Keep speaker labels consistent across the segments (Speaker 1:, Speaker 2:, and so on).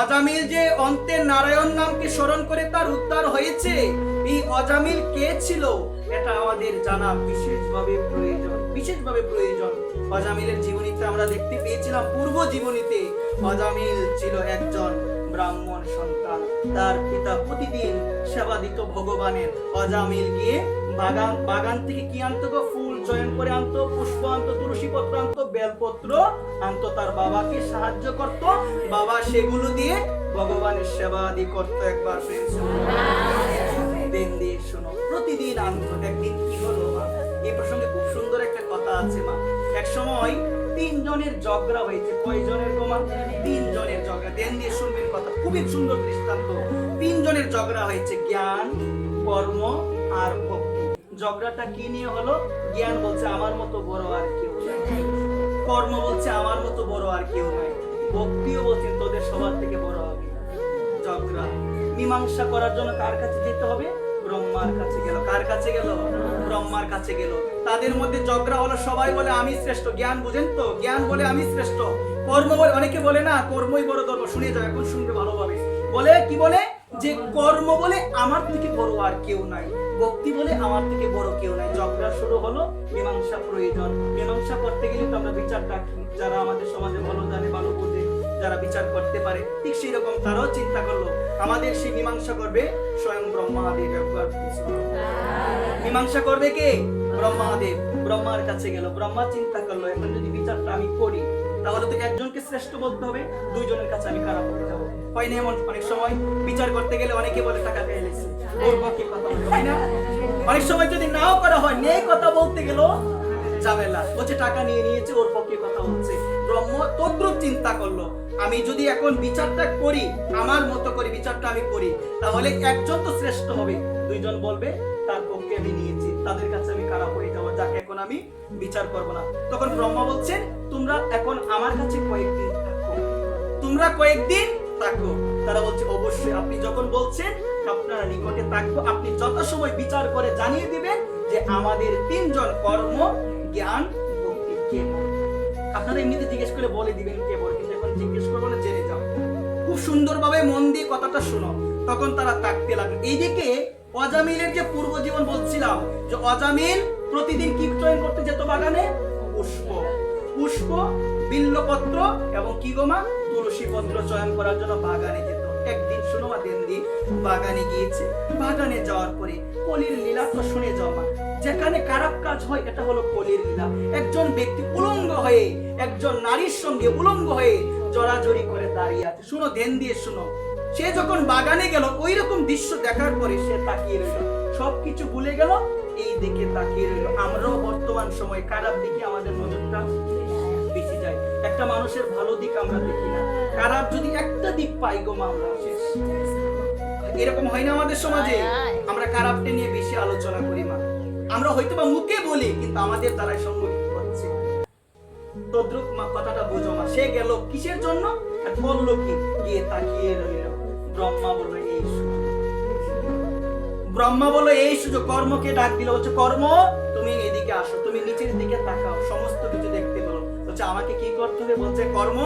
Speaker 1: অজামিল যে অন্তে নারায়ণ নামকে স্মরণ করে তার উদ্ধার হয়েছে, এই অজামিল কে ছিল এটা আমাদের জানা বিশেষভাবে প্রয়োজন। অজামিলের জীবনীতে আমরা দেখতে পেয়েছিলাম, পূর্ব জীবনীতে অজামিল ছিল একজন ব্রাহ্মণ সন্তান। তার পিতা প্রতিদিন সেবা দিত ভগবানের। অজামিল গিয়ে বাগান থেকে কি আনতো গো? ফুল চয়ন করে আনতো, পুষ্প আনতো, তুলসী পত্র আনতো, বেলপত্র আনতো, তার বাবাকে সাহায্য করত। বাবা সেগুলো দিয়ে ভগবানের সেবা আদি করতো। একবার শোনো, প্রতিদিন আনতো। একদিন কি হলো মা, এই প্রসঙ্গে খুব সুন্দর একটা কথা আছে মা। এক সময় 3 জনের ঝগড়া হয়েছে। কয়জনের গো মা? 3 জনের ঝগড়া। দেন দিয়ে শুনবেন কথা, খুবই সুন্দর দৃষ্টান্ত। 3 জনের ঝগড়া হয়েছে, জ্ঞান, কর্ম আর ভক্তি। ঝগড়াটা কি নিয়ে হলো? জ্ঞান বলছে আমার মতো বড় আর কেউ নাই, কর্ম বলছে আমার মতো বড় আর কেউ নাই, ভক্তিও বলছে তোদের সবার থেকে বড় হবে। ঝগড়া মীমাংসা করার জন্য কার কাছে যেতে হবে? ব্রহ্মার কাছে গেল। কার কাছে গেল? ব্রহ্মার কাছে গেল। তাদের মধ্যে ঝগড়া হলো, সবাই বলে আমি শ্রেষ্ঠ। জ্ঞান বুঝেন তো? জ্ঞান বলে আমি শ্রেষ্ঠ। কর্ম বলে, অনেকে বলে না কর্মই বড় ধর্ম। শুনে যাও, এখন শুনবে ভালোভাবে। বলে কি বলে? যে কর্ম বলে আমার থেকে বড় আর কেউ নাই, ভক্তি বলে আমার থেকে বড় কেউ নাই। ঝগড়া শুরু হলো, মীমাংসা প্রয়োজন। মীমাংসা করতে গেলে তো আমরা বিচার ডাকি, যারা আমাদের সমাজে ভালো জানে, ভালো বোঝে, যারা বিচার করতে পারে। ঠিক সেই রকম তারাও চিন্তা করলো আমাদের সেই মীমাংসা করবে স্বয়ং ব্রহ্মাদেব। একবার মীমাংসা করবে কে? ব্রহ্মাদেব। ব্রহ্মার কাছে গেল। ব্রহ্মা চিন্তা করলো এখন যদি বিচারটা আমি করি তাহলে তো একজনকে শ্রেষ্ঠ বলতে হবে, 2 জনের কাছে আমি খারাপ হয়ে যাবো। হয় না এমন? অনেক সময় বিচার করতে গেলে অনেকে বলে টাকা পেয়ে গেছে, ওর পক্ষে কথা বলতে হয় না। অনেক সময় যদি নাও করা হয়, নেই কথা বলতে গেল ঝামেলা, বলছে টাকা নিয়ে নিয়েছে, ওর পক্ষে কথা বলছে। ব্রহ্ম তদ্রুপ চিন্তা করলো, আমি যদি এখন বিচারটা করি, আমার মতো করে বিচারটা আমি করি, তাহলে একজন তো শ্রেষ্ঠ হবে, 2 জন বলবে তার পক্ষে আমি নিয়েছি, তাদের কাছে আমি খারাপ হয়ে যাবো, যাকে এখন আমি বিচার করব না। তখন ব্রহ্মা বলছেন তোমরা এখন আমার কাছে কয়েকদিন থাকো, তোমরা কয়েকদিন থাকো। তারা বলছে অবশ্যই, আপনি যখন বলছেন আপনারা নিকটে থাকবো, আপনি যত সময় বিচার করে জানিয়ে দিবেন যে আমাদের 3 জন কর্ম, জ্ঞান, ভক্তি কে বলে। আপনারা এমনিতে জিজ্ঞেস করে বলে দিবেন কে বলে, কিন্তু এখন জিজ্ঞেস করবো না, জেনে যাও। খুব সুন্দরভাবে মন দিয়ে কথাটা শোনো। তখন তারা তাকতে লাগলো। এইদিকে অজামিলের যে পূর্ব জীবন বলছিলাম, যে অজামিল প্রতিদিন কি চয়ন করতে যেত বাগানে? পুষ্প, বিল্লপত্র এবং কি গোমা? তুলসী পত্র চয়ন করার জন্য বাগানে যেত। একদিন শুনো মা, দেনদি বাগানে গিয়েছে। বাগানে যাওয়ার পরে কলির লীলা তো শুনে যাও মা। যেখানে খারাপ কাজ হয় এটা হলো কলির লীলা। একজন ব্যক্তি উলঙ্গ হয়ে, একজন নারীর সঙ্গে উলঙ্গ হয়ে জড়াজড়ি করে দাঁড়িয়ে আছে। শুনো, ধ্যান দিয়ে শুনো। সে যখন বাগানে গেল, ওই রকম দৃশ্য দেখার পরে সে তাকিয়ে রইল, সবকিছু ভুলে গেল, এই দিকে তাকিয়ে রইল। আমরাও বর্তমান সময় খারাপ দিকে আমাদের নজরটা বেশি যায়। একটা মানুষের ভালো দিক আমরা দেখি না, খারাপ যদি একটা দিক পাই গো মা, আমরা শেষ। এরকম হয় না আমাদের সমাজে? আমরা খারাপটা নিয়ে বেশি আলোচনা করি মা। আমরা হয়তো বা মুখে বলি, কিন্তু আমাদের দ্বারাই সংগঠিত হচ্ছে। তদ্রুপ মা, কথাটা বোঝো মা। সে গেল কিসের জন্য? আর বললো কি? গিয়ে তাকিয়ে রইল। ব্রহ্মা বলল এই সুযোগ। কর্মকে ডাক দিল, বলছে কর্ম তুমি এদিকে আসো, তুমি নিচের দিকে তাকাও, সমস্ত কিছু দেখতে পেলো। বলছে আমাকে কি করতে হবে? বলছে কর্ম,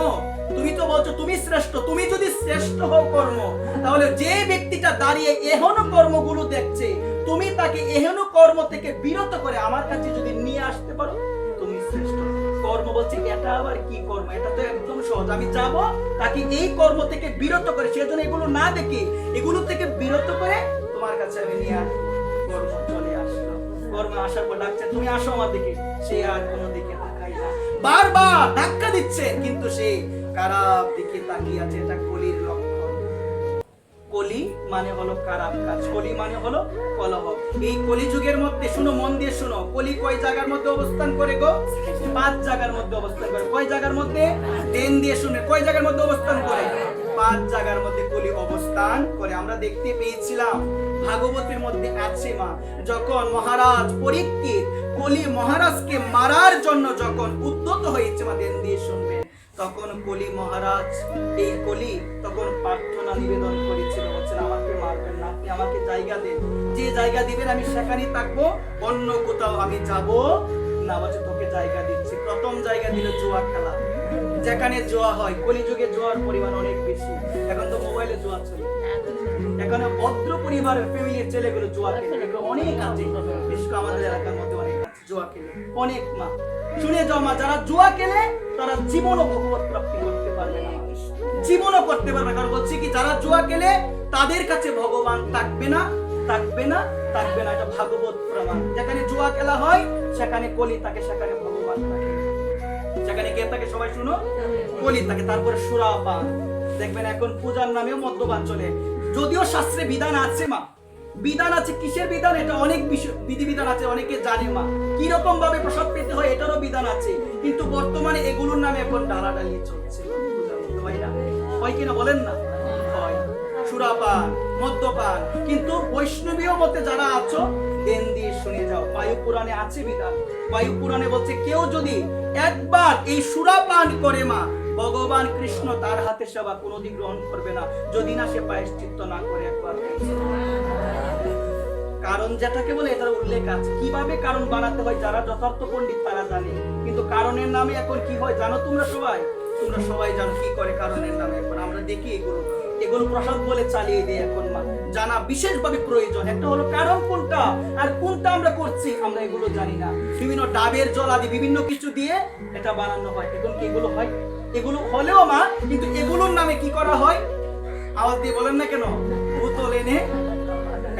Speaker 1: তুমি তো বলছো তুমি শ্রেষ্ঠ, তুমি যদি শ্রেষ্ঠ হও কর্ম, তাহলে যে ব্যক্তিটা দাঁড়িয়ে এহেন কর্মগুলো দেখছে, তুমি তাকে এহেন কর্ম থেকে বিরত করে আমার কাছে যদি নিয়ে আসতে পারো, তুমি শ্রেষ্ঠ। কর্ম বলছে এটা আবার কি কর্ম? এটা তো একদম সহজ, আমি যাব তাকে এই কর্ম থেকে বিরত করে, সেজন্য এগুলো না দেখে এগুলো থেকে বিরত করে তোমার কাছে আমি নিয়ে আসবো। কর্ম চলে আসলো। কর্ম আসার পর ডাকছে তুমি আসো আমার দিকে। সে আর কোনো দিকে তাকায় না, বারবার ধাক্কা দিচ্ছে, কিন্তু সে খারাপ দিকে তাকিয়ে আছে। এটা কলির লক্ষণ। কলি মানে হলো খারাপ কাজ, কলি মানে হলো কলহ। এই কলি যুগের মধ্যে শুনো, মন দিয়ে শুনো, কলি কয় জায়গার মধ্যে অবস্থান করে গো? 5 জায়গার মধ্যে অবস্থান করে। কয় জায়গার মধ্যে? দেন দিয়ে শুনে, কয় জায়গার মধ্যে অবস্থান করে? 5 জায়গার মধ্যে কলি অবস্থান করে। আমরা দেখতে পেয়েছিলাম ভাগবতের মধ্যে আছে মা, যখন মহারাজ পরীক্ষিত কলি মহারাজকে মারার জন্য যখন উদ্যত হয়েছে মা, দেন দিয়ে শুনবেন, তখন কলি মহারাজ, এই কলি তখন প্রার্থনা নিবেদন করেছিল, বলছেন আমাকে মারবেন না, আপনি আমাকে জায়গা দেন, যে জায়গা দিবেন আমি সেখানে থাকবো, অন্য কোথাও আমি যাব না। বলছে তোকে জায়গা দিচ্ছি। প্রথম জায়গা দিল জুয়া খেলা, যেখানে জুয়া হয়। কলিযুগে জুয়ার পরিমাণ অনেক বেশি। এখন চলে। এখানে ভদ্র পরিবারের ফ্যামিলির ছেলেগুলো জুয়া খেলে, এগুলো অনেক আছে, বিশেষ করে আমাদের এলাকার মধ্যে অনেক আছে জুয়া খেলে, অনেক মা। শুনে যাও মা, যারা জুয়া খেলে তারা জীবনও ভগবত প্রাপ্তি করতে পারবে না, জীবনও করতে পারবে না। কারণ বলছি কি, যারা জুয়া খেলে তাদের কাছে ভগবান থাকবে না, থাকবে না, থাকবে না। এটা ভাগবত প্রমাণ। যেখানে জুয়া খেলা হয় সেখানে কলি থাকে, সেখানে ভগবান থাকে। সেখানে কে থাকে সবাই শুনো? কলি থাকে। তারপরে সুরাপান, দেখবেন এখন পূজার নামেও মদ্যপান চলে। যদিও শাস্ত্রে বিধান আছে মা, বিধান আছে। কিসের বিধান? এটা অনেক বিধিবিধান আছে, অনেকে জানে মা। কি রকম ভাবে প্রসাদ পেতে হয় এটারও বিধান আছে, কিন্তু বর্তমানে এগুলোর নামে এখন ডালাডালি চলছে। হয় কিনা বলেন না? হয়। সুরাপান, মদ্যপান। কিন্তু বৈষ্ণবীয় মতে যারা আছো, দেন দিয়ে শুনে যাও, বায়ু পুরাণে আছে বিধান। বায়ু পুরাণে বলছে, কেউ যদি একবার এই সুরাপান করে মা, ভগবান কৃষ্ণ তার হাতে সেবা কোনোদিন গ্রহণ করবে না, যদি না সে প্রায়শ্চিত্ত না করে একবার। কারণ যেটাকে বলে এটার উল্লেখ আছে। কিভাবে কারণ বানাতে হয় যারা যথার্থ পণ্ডিত তারা জানে, কিন্তু কারণের নামে এখন কি হয় জানো তোমরা সবাই? তোমরা সবাই জানো কি করে কারণের নামে। এখন আমরা দেখি এগুলো প্রসাদ বলে চালিয়ে দিই। এখন মা জানা বিশেষভাবে প্রয়োজন। একটা হলো কারণ কোনটা আর কোনটা আমরা করছি আমরা এগুলো জানি না। বিভিন্ন ডাবের জল আদি বিভিন্ন কিছু দিয়ে এটা বানানো হয়। এখন কি এগুলো হয়? এগুলো হলেও মা, কিন্তু এগুলোর নামে কি করা হয়? আওয়াজ দিয়ে বলেন না কেন? বোতল এনে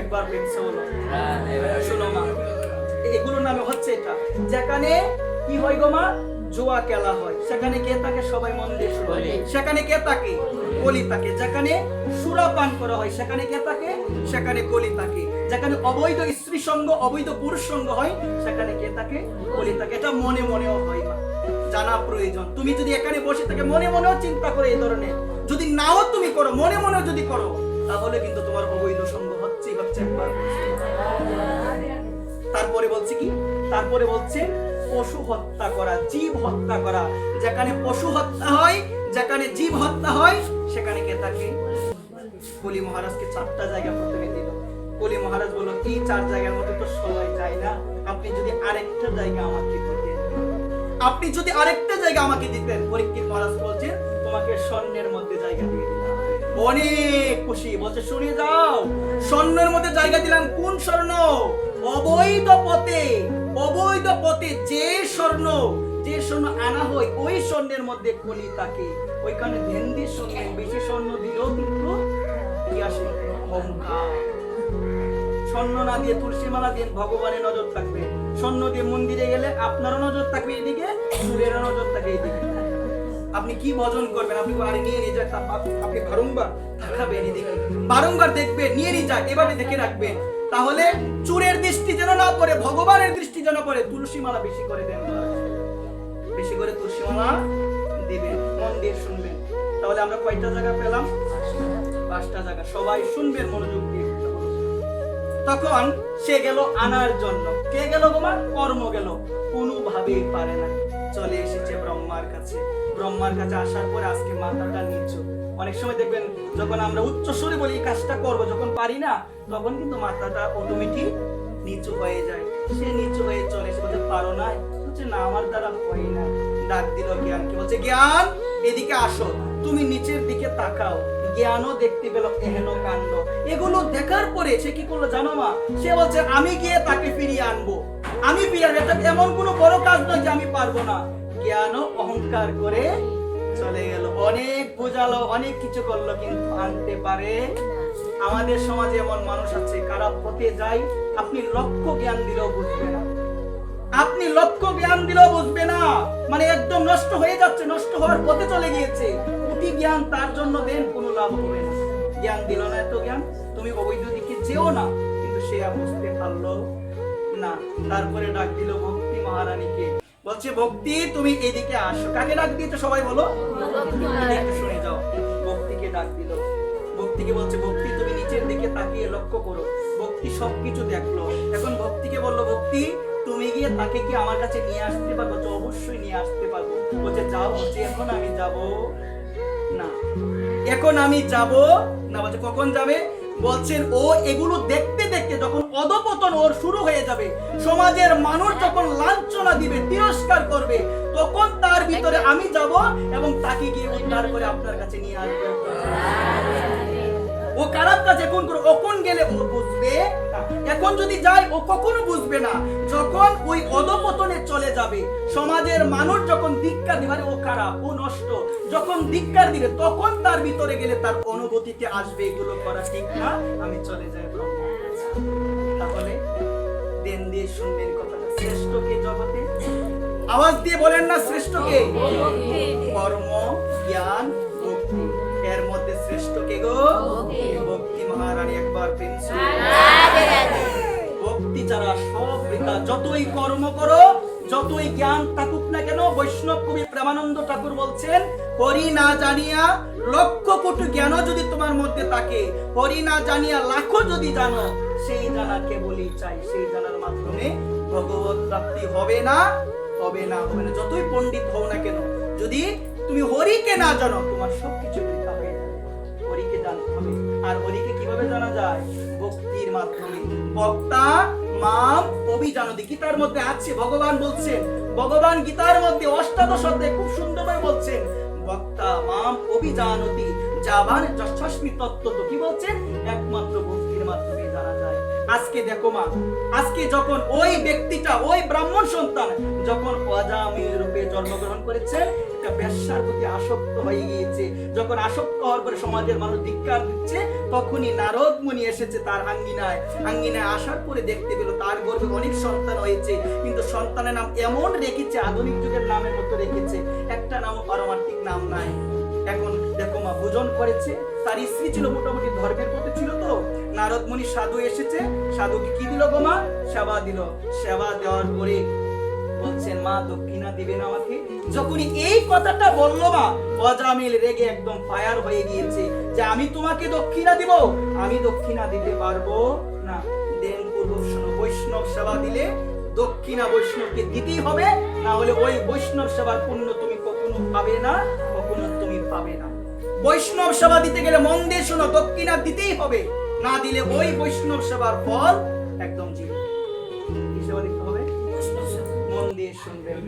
Speaker 1: একবার বেঁচে হলো। শোনো মা, এগুলোর নামে হচ্ছে এটা। যেখানে কি হয় গো মা? জুয়া খেলা হয়, সেখানে কে থাকে? সবাই মন দিয়ে শুনো। সেখানে কে থাকে? কলি থাকে। যেখানে সুরাপান করা হয় সেখানে কে থাকে? সেখানে কলি থাকে। যেখানে অবৈধ স্ত্রী সঙ্গ, অবৈধ পুরুষ সঙ্গ হয় সেখানে কে থাকে? কলি থাকে। এটা মনে মনেও হয় না, জানা প্রয়োজন। তুমি যদি এখানে বসে থাকে মনে মনেও চিন্তা করে এই ধরনের, যদি নাও তুমি করো, মনে মনেও যদি করো, তাহলে কিন্তু তোমার অবৈধ সঙ্গ হচ্ছে একবার। তারপরে বলছে কি? তারপরে বলছে পশু হত্যা করা, জীব হত্যা করা। যেখানে পশু হত্যা হয়, যেখানে জীব হত্যা হয় সেখানে কে থাকে? কলি মহারাজকে 4টা জায়গা প্রথমে দিল। কলি মহারাজ বলল, এই 4 জায়গার মধ্যে তো সবাই যায় না, আপনি যদি আরেকটা জায়গা আমাকে দিতেন, আপনি যদি আরেকটা জায়গা আমাকে দিতেন। পরীক্ষিত মহারাজ বলছে, তোমাকে স্বর্ণের মধ্যে জায়গা দিয়ে দিলাম। অনেক খুশি, বলছে শুনে যাও, স্বর্ণের মধ্যে জায়গা দিলাম। কোন স্বর্ণ? অবৈধ পথে, অবৈধ পথে যে স্বর্ণ আনা হয় ওই স্বর্ণের মধ্যে কলি থাকে। ওইখানে ধ্যান দিয়ে শুনবেন, বেশি স্বর্ণ দিলেও কিন্তু কি আসে? অহংকার। স্বর্ণ না দিয়ে তুলসী মালা দিয়ে ভগবানের নজর থাকবে। স্বর্ণ দিয়ে মন্দিরে গেলে আপনারও নজর থাকবে এদিকে, সুরেরও নজর থাকবে এদিকে। আপনি কি ভজন করবেন? আপনি আরে নিয়ে যায়, আপনি বারংবার তাকাবেন এদিকে, বারংবার দেখবেন, নিয়ে যায়, এভাবে দেখে রাখবেন। তাহলে চুরের দৃষ্টি যেন না পড়ে, ভগবানের দৃষ্টি যেন পড়ে। তুলসী মালা বেশি করে দেন, বেশি করে তুলসী মালা দিবেন, মন দিয়ে শুনবেন। তাহলে আমরা কয়টা জায়গা পেলাম? 5টা জায়গা। সবাই শুনবেন মনোযোগ দিয়ে। তখন সে গেল আনার জন্য। কে গেল গোমা? কর্ম গেল। কোনোভাবেই পারে না। চলে এসেছে ব্রহ্মার কাছে। ব্রহ্মার কাছে আসার পরে আজকে মাথাটা নিচু। অনেক সময় দেখবেন যখন আমরা উচ্চ স্বরে বলি এই কাজটা করবো, যখন পারি না তখন কিন্তু মাথাটা অটোমেটিক নিচু হয়ে যায়। সে নিচু হয়ে চলে এসে বলছে, পারো না? বলছে না, আমার দ্বারা হয় না। ডাক দিল জ্ঞানকে, বলছে জ্ঞান এদিকে আসো। তুমি নিচের দিকে তাকাও। জ্ঞানও দেখতে পেল এহেন কাণ্ড। এগুলো দেখার পরে সে কি করলো জানো মা? সে বলছে আমি গিয়ে তাকে ফিরিয়ে আনবো, আমি ফিরিয়ে আনবো। এটা এমন কোনো বড় কাজ নয় যে আমি পারবো না। জ্ঞানও অহংকার করে চলে গেল। অনেক বোঝালো, অনেক কিছু করলো, কিন্তু আনতে পারে। আমাদের সমাজে এমন মানুষ আছে, খারাপ পথে যায়, আপনি লক্ষ জ্ঞান দিলেও বুঝবে না, আপনি লক্ষ জ্ঞান দিলেও বুঝবে না। মানে একদম নষ্ট হয়ে যাচ্ছে, নষ্ট হওয়ার পথে চলে গিয়েছে। কোটি জ্ঞান তার জন্য দেন, কোনো লাভ হবে না। জ্ঞান দিল না, এত জ্ঞান, তুমি অবৈধ দিকে যেও না, কিন্তু সে বুঝতে পারলো না। তারপরে ডাক দিল ভক্তি মহারানীকে, বলছে ভক্তি তুমি এদিকে আসো। কাকে ডাক দিয়েছে সবাই বলো? শুনে যাও। ভক্তিকে ডাক দিল। ভক্তিকে বলছে, ভক্তি তুমি নিচের দিকে তাকিয়ে লক্ষ্য করো। ভক্তি সবকিছু দেখলো। এখন ভক্তিকে বললো, ভক্তি তুমি গিয়ে তাকে কি আমার কাছে নিয়ে আসতে পারবো? অবশ্যই নিয়ে আসতে পারবো। বলছে যাও। বলছে এখন আমি যাব না, এখন আমি যাব না। বলছে কখন যাবে? বলছেন ও এগুলো দেখতে দেখতে যখন অধপতন ওর শুরু হয়ে যাবে, সমাজের মানুষ যখন লাঞ্ছনা দিবে, তিরস্কার করবে, তখন তার ভিতরে আমি যাব এবং তাকে গিয়ে উদ্ধার করে আপনার কাছে নিয়ে আসবো। কাজ এখন করো, ওখন গেলে ও বুঝবে না। এখন যদি যায় ও কখনো বুঝবে না। যখন ওই অধপতনে চলে যাবে, সমাজের মানুষ যখন ধিক্কার দিবে, ও খারাপ, ও নষ্ট, যখন ধিক্কার দিবে তখন তার ভিতরে গেলে তার অনুভূতিতে আসবে এগুলো করা ঠিক না, আমি চলে যাই ব্রহ্ম। তাহলে দেন দিয়ে শুনবেন কথাটা, শ্রেষ্ঠ কে জগতে? আওয়াজ দিয়ে বলেন না, শ্রেষ্ঠ কে? কর্ম, জ্ঞান, ভক্তি। এর মধ্যে শ্রেষ্ঠ কে গো? ভক্তি। মহারানী একবার প্রিন্স। ভক্তি ছাড়া সব বৃথা। যতই কর্ম করো, যতই জ্ঞান থাকুক না কেন, বৈষ্ণব কবি প্রেমানন্দ ঠাকুর বলছেন, হরি না জানিয়া লক্ষ কোটি জ্ঞান যদি তোমার মধ্যে থাকে, হরি না জানিয়া লাখো যদি জানো, সেই জানা কেবলই চাই, সেই জানার মাধ্যমে ভগবত প্রাপ্তি হবে না, হবে না, হবে না। যতই পণ্ডিত হও না কেন, যদি তুমি হরিকে না জানো, তোমার সবকিছু বৃথা হয়ে যাবে। হরিকে জানতে হবে। আর হরিকে কিভাবে জানা যায়? ভক্তির মাধ্যমে। বক্তা মাম অভিজানতি, গীতার মধ্যে আছে, ভগবান বলছেন, ভগবান গীতার মধ্যে অষ্টাদশ অধ্যায়ে খুব সুন্দরভাবে বলছেন, বক্তা মাম অভিজানতি জাবান যশস্মি তত্ত্বত। কি বলছেন? একমাত্র ভক্তির মাধ্যমে জানা যায়। আজকে দেখো মা, আজকে যখন ওই ব্যক্তিটা, ওই ব্রাহ্মণ সন্তান যখন অজামিল রূপে জন্মগ্রহণ করেছে, একটা বেশ্যার প্রতি আসক্ত হয়ে গিয়েছে, যখন আসক্ত হওয়ার পরে সমাজের মানুষ ধিক্কার দিচ্ছে, তখনই নারদ মুনি এসেছে তার আঙ্গিনায়। আঙ্গিনায় আসার পরে দেখতে পেল তার গর্ভে অনেক সন্তান হয়েছে, কিন্তু সন্তানের নাম এমন রেখেছে, আধুনিক যুগের নামের মতো রেখেছে, একটা নাম পারমার্থিক নাম নাই। এখন দেখো মা, ভোজন করেছে, তার স্ত্রী ছিল মোটামুটি ধর্মের প্রতি ছিল, তো নারদ মুনি সাধু এসেছে, সাধুকে কি দিল গো মা? সেবা দিল। সেবা দেওয়ার পরে বলছেন, মা দক্ষিণা দিবে না আমাকে? যখনই এই কথাটা বললো মা, অজামিল রেগে একদম ফায়ার হয়ে গিয়েছে যে আমি তোমাকে দক্ষিণা দিব, আমি দক্ষিণা দিতে পারবো না। দেন পূর্বক শোনো, বৈষ্ণব সেবা দিলে দক্ষিণা বৈষ্ণবকে দিতেই হবে, না হলে ওই বৈষ্ণব সেবার পুণ্য তুমি কখনো পাবে না, কখনো তুমি পাবে না। বৈষ্ণব সেবা দিতে গেলে মন দিয়ে শোনো, দক্ষিণা দিতেই হবে, না দিলে ওই বৈষ্ণব সেবার ফল একদম জিরো। কি সেবা দিতে হবে? মন দিয়ে শুনবেন।